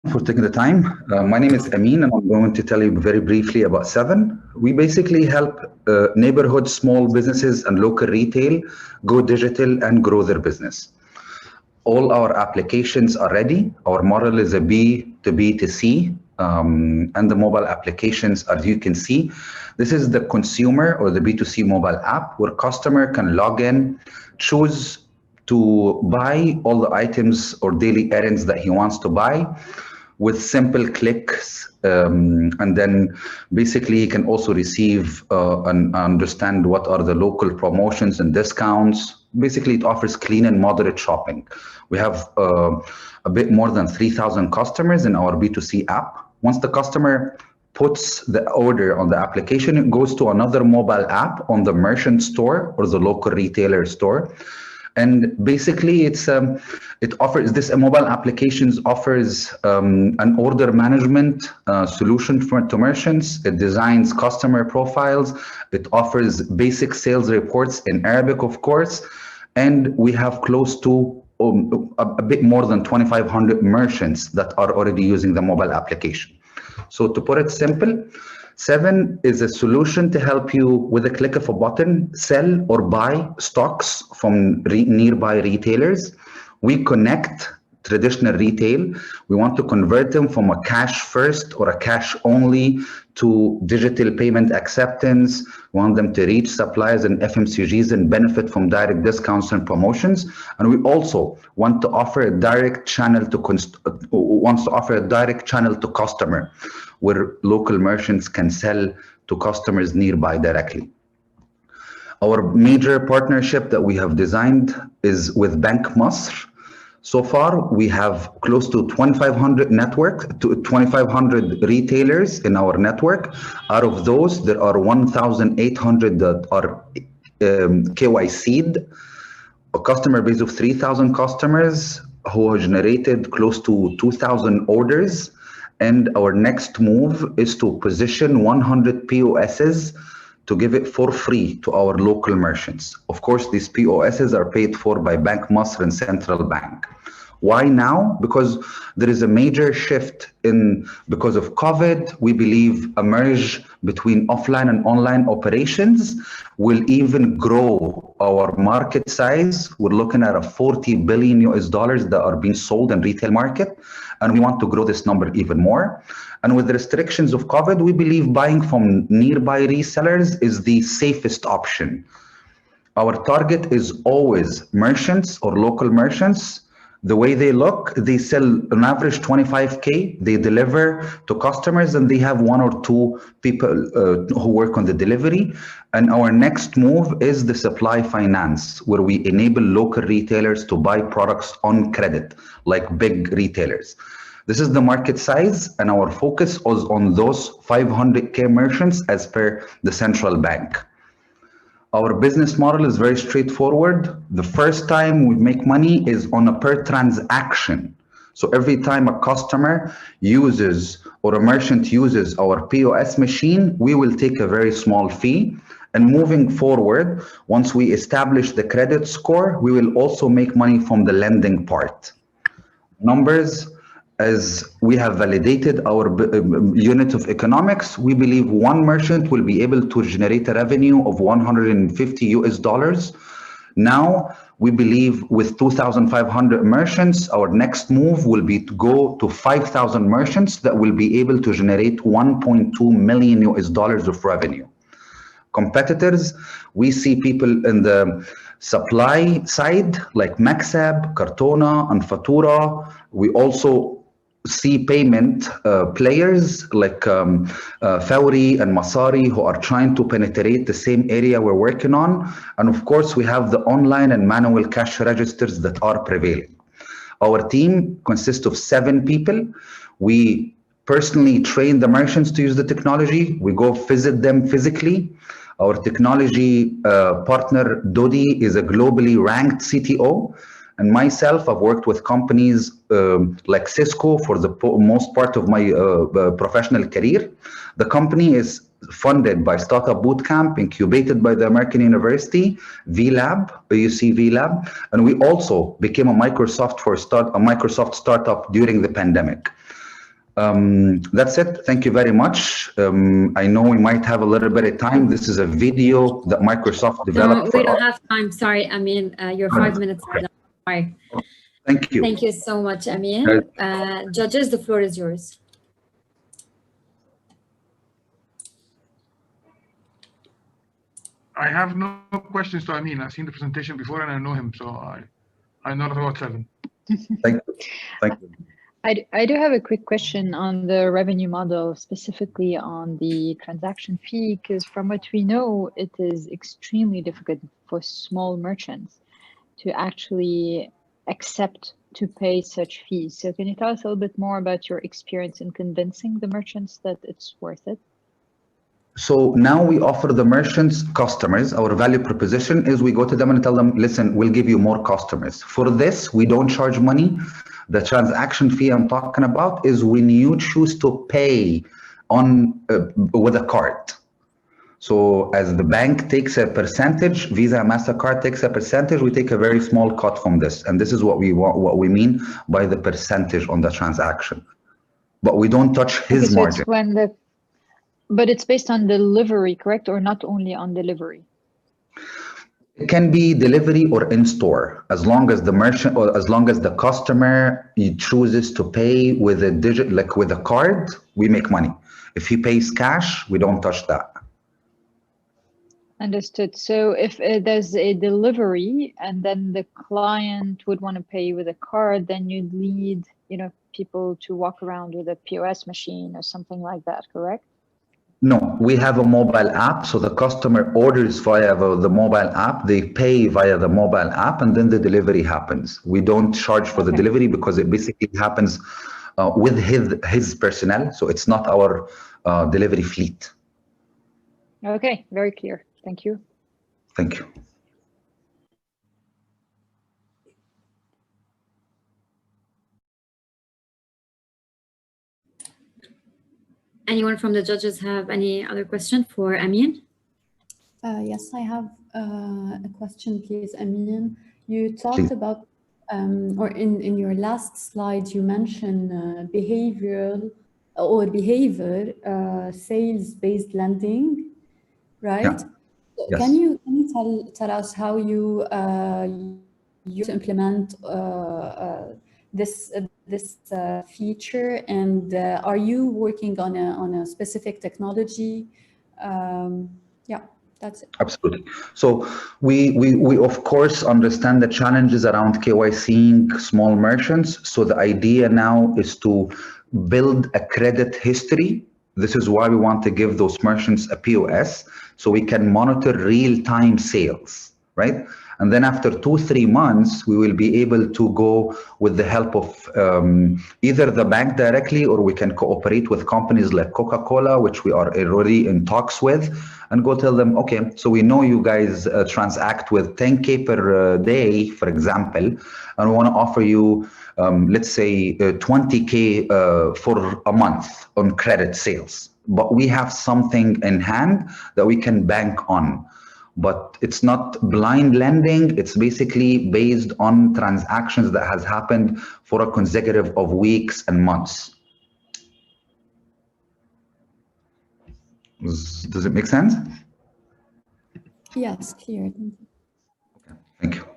for taking the time. My name is Amin, and I'm going to tell you very briefly about Seven. We basically help neighborhood small businesses and local retail go digital and grow their business. All our applications are ready. Our model is a B to B to C, and the mobile applications, as you can see, this is the consumer or the B2C mobile app where customer can log in, choose to buy all the items or daily errands that he wants to buy with simple clicks, and then basically he can also receive and understand what are the local promotions and discounts. Basically, it offers clean and moderate shopping. We have a bit more than 3,000 customers in our B2C app. Once the customer puts the order on the application, it goes to another mobile app on the merchant store or the local retailer store. And basically, it offers this mobile applications offers an order management solution to merchants. It designs customer profiles. It offers basic sales reports in Arabic, of course, and we have close to a bit more than 2,500 merchants that are already using the mobile application. So to put it simple, Seven is a solution to help you with a click of a button sell or buy stocks from nearby retailers. We connect traditional retail. We want to convert them from a cash first or a cash only to digital payment acceptance. We want them to reach suppliers and FMCGs and benefit from direct discounts and promotions. And we also want to offer a direct channel to customer, where local merchants can sell to customers nearby directly. Our major partnership that we have designed is with Bank Masr. So far, we have close to 2,500 retailers in our network. Out of those, there are 1,800 that are KYC'd, a customer base of 3,000 customers who have generated close to 2,000 orders. And our next move is to position 100 POSs to give it for free to our local merchants. Of course, these POSs are paid for by Bank Masr and Central Bank. Why now? Because there is a major shift because of COVID. We believe a merge between offline and online operations will even grow our market size. We're looking at a $40 billion that are being sold in retail market, and we want to grow this number even more. And with the restrictions of COVID, we believe buying from nearby resellers is the safest option. Our target is always merchants or local merchants. The way they look, they sell on average 25K, they deliver to customers, and they have one or two people who work on the delivery. And our next move is the supply finance, where we enable local retailers to buy products on credit, like big retailers. This is the market size, and our focus is on those 500K merchants as per the central bank. Our business model is very straightforward. The first time we make money is on a per transaction. So every time a customer uses or a merchant uses our POS machine, we will take a very small fee. And moving forward, once we establish the credit score, we will also make money from the lending part. Numbers, as we have validated our unit of economics, we believe one merchant will be able to generate a revenue of $150. Now, we believe with 2,500 merchants, our next move will be to go to 5,000 merchants that will be able to generate $1.2 million of revenue. Competitors, we see people in the supply side like Maxab, Cartona, and Fatura. We also see payment players like Fawri and Masari, who are trying to penetrate the same area we're working on. And of course, we have the online and manual cash registers that are prevailing. Our team consists of 7 people. We personally train the merchants to use the technology. We go visit them physically. Our technology partner, Dodi, is a globally ranked CTO. And myself, I've worked with companies like Cisco for the most part of my professional career. The company is funded by Startup Bootcamp, incubated by the American University, VLab, UC VLab, and we also became a Microsoft startup during the pandemic. That's it. Thank you very much. I know we might have a little bit of time. This is a video that Microsoft developed No, we don't have time. Sorry, Amin. Your 5 minutes are done. Sorry. Thank you. Thank you so much, Amin. Judges, the floor is yours. I have no questions to Amin. I've seen the presentation before and I know him, so I know about 7. Thank you. Thank you. I do have a quick question on the revenue model, specifically on the transaction fee, because from what we know, it is extremely difficult for small merchants to actually accept to pay such fees. So can you tell us a little bit more about your experience in convincing the merchants that it's worth it? So now we offer the merchants customers. Our value proposition is we go to them and tell them, listen, we'll give you more customers. For this, we don't charge money. The transaction fee I'm talking about is when you choose to pay on with a card. So as the bank takes a percentage, Visa, MasterCard takes a percentage, we take a very small cut from this. And this is what we want, what we mean by the percentage on the transaction. But we don't touch his margin. But it's based on delivery, correct? Or not only on delivery? It can be delivery or in-store, as long as the merchant or as long as the customer he chooses to pay with a digit, like with a card, we make money. If he pays cash, we don't touch that. Understood. So if there's a delivery and then the client would want to pay with a card, then you'd lead, people to walk around with a POS machine or something like that, correct? No, we have a mobile app, so the customer orders via the mobile app, they pay via the mobile app, and then the delivery happens. We don't charge for the delivery because it basically happens with his personnel, so it's not our delivery fleet. Okay, very clear. Thank you. Thank you. Anyone from the judges have any other question for Amin? Yes, I have a question, please, Amin. You talked about, or in your last slide, you mentioned behavioral or behavior sales-based lending, right? Yeah. Yes. Can you tell us how you implement this feature, and are you working on a specific technology? Yeah, that's it. Absolutely. So we of course understand the challenges around KYCing small merchants. So the idea now is to build a credit history. This is why we want to give those merchants a POS, so we can monitor real-time sales, right? And then after 2-3 months, we will be able to go with the help of either the bank directly, or we can cooperate with companies like Coca-Cola, which we are already in talks with, and go tell them, okay, so we know you guys transact with 10K per day, for example, and we want to offer you, let's say 20K for a month on credit sales. But we have something in hand that we can bank on. But it's not blind lending. It's basically based on transactions that has happened for a consecutive of weeks and months. Does it make sense? Yes, clear. Thank you.